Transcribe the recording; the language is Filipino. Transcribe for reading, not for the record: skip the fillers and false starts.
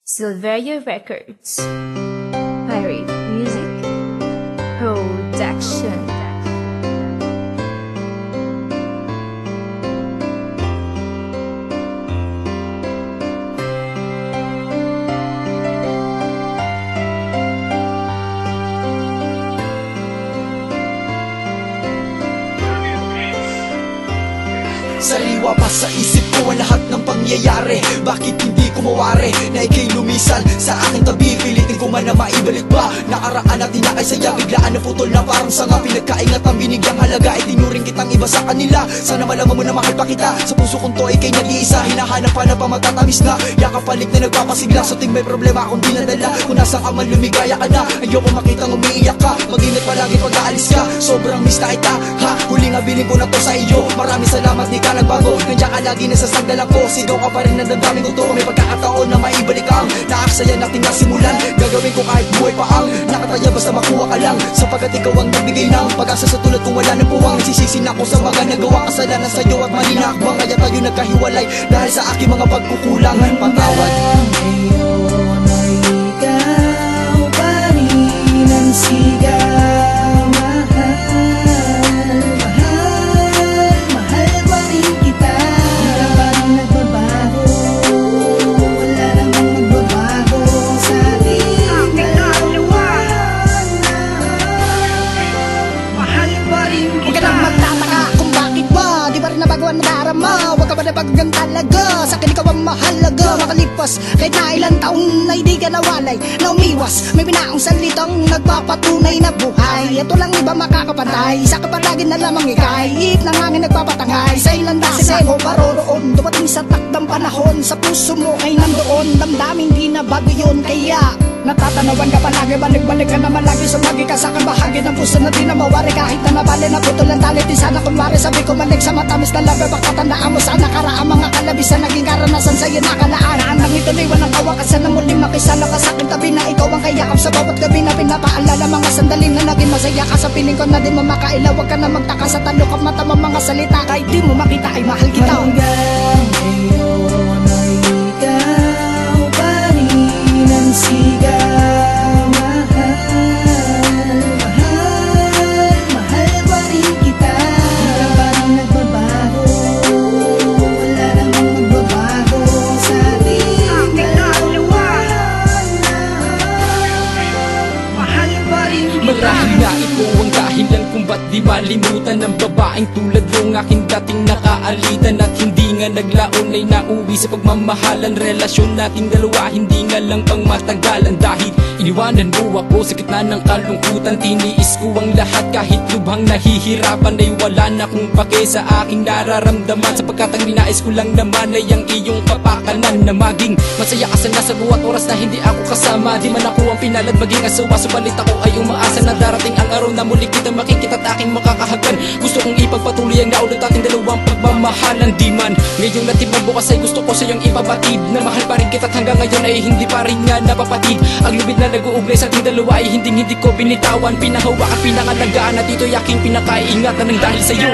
Silveria Records, Pirate Music Production. Sariwa pa sa isip ko ang lahat ng pangyayari. Bakit hindi ko mawari na ika'y lumisan sa aking tabi? Pilitin ko man na maibalik ba nakaraan at tinakaysaya. Biglaan na putol na parang sanga. Pinagkaingat ang binigyang halaga, itinuring kitang iba sa kanila. Sana malaman mo na mahal pa kita. Sa puso kong to ika'y nag-iisa. Hinahanap pa na pa matatamis na yakapalik na nagpapasigla. Sa ting may problema akong dinadala. Kung nasa ka man lumigaya ka na, ayoko makitang umiiyak ka. Mag-ingat palagi pag aalis ka. Sobrang miss na kita, ha? Huling abiling ko na to sa iyo. Maraming salamat, di ka nagbago. Nandiyan ka lagi, nasa sagdalan ko. Sigaw ka pa rin na damdamin ko to. May pagkakataon na maibalik ang naaksaya natin na simulan. Gagawin ko kahit buhay pa ang nakataya, basta makuha ka lang. Sapagkat ikaw ang nagbigay ng pag-asa sa tulad kung wala ng puwang. Nagsisisi na ako sa mga nagawa kasalanan sa'yo at mali na akbang. Kaya tayo nagkahiwalay dahil sa aking mga pagkukulang. Patawad. Ngayon ay ikaw pa rin ang sigaw. Huwag ka ba nabagang talaga? Sa akin ikaw ang mahalaga. Makalipas kahit na ilang taon na hindi ka nawalay, na umiwas, may binaong salitang nagpapatunay na buhay. Ito lang iba makakapantay, sa kapalagi na lamang ikay. Ng hangin nagpapatangay, sa ilang dasin ako paroroon. Dumating sa takdang panahon, sa puso mo ay nandoon. Damdamin di na bago yun, kaya natatanawan ka palagi, balik-balik ka naman lagi. Sumagi ka sa akin, bahagi ng puso na di na mawari. Kahit na nabali na putol ang tali, di sana kunwari. Sabi ko malik sa matamis na labi, baka tandaan mo sa nakaraang mga kalabisan. Naging karanasan sa'yo nakalaan. Nang ituloy walang kawakasan na muling makisala ka sa akin tabi. Na ikaw ang kayakap sa bawat gabi na pinapaalala. Mga sandali na naging masaya ka sa piling ko na di mo makailaw. Huwag ka na magtaka sa talukap mata mo mga salita. Kahit di mo makita ay mahal kita. Hanggang ngayon ay ikaw pa rin ang sigaw. Marahil nga ito ang dahilan kung ba't di malimutan ng babaeng tulad mong aking dating nakaalitan. At hindi nga naglaon ay nauwi sa pagmamahalan. Relasyon nating dalawa hindi nga lang pang matagalan. Dahil iniwanan mo ako sa gitna ng kalungkutan. Tiniis ko ang lahat kahit lubhang nahihirapan. Ay wala na kung pake sa aking nararamdaman. Sapagkat ang ninais ko lang naman ay ang iyong kapakanan. Na maging masaya ka sana sa buwat oras na hindi ako kasama. Di man ako ang pinalad maging asawa, subalit ako ay umaasa na darating ang araw na muli kita makikita at aking makakahagan. Gusto kong ipagpatuloy ang naulot ating dalawang pagmamahalan. Di man ngayong natibag bukas ay gusto ko sa iyong ipabatid na mahal pa rin kita at hanggang ngayon ay hindi pa rin nga napapatid. Ang lubid na nag-uugnay sa ating dalawa ay hindi ko binitawan. Pinahawak at pinangalagaan at ito'y aking pinakaiingatan ng dahil sa'yo.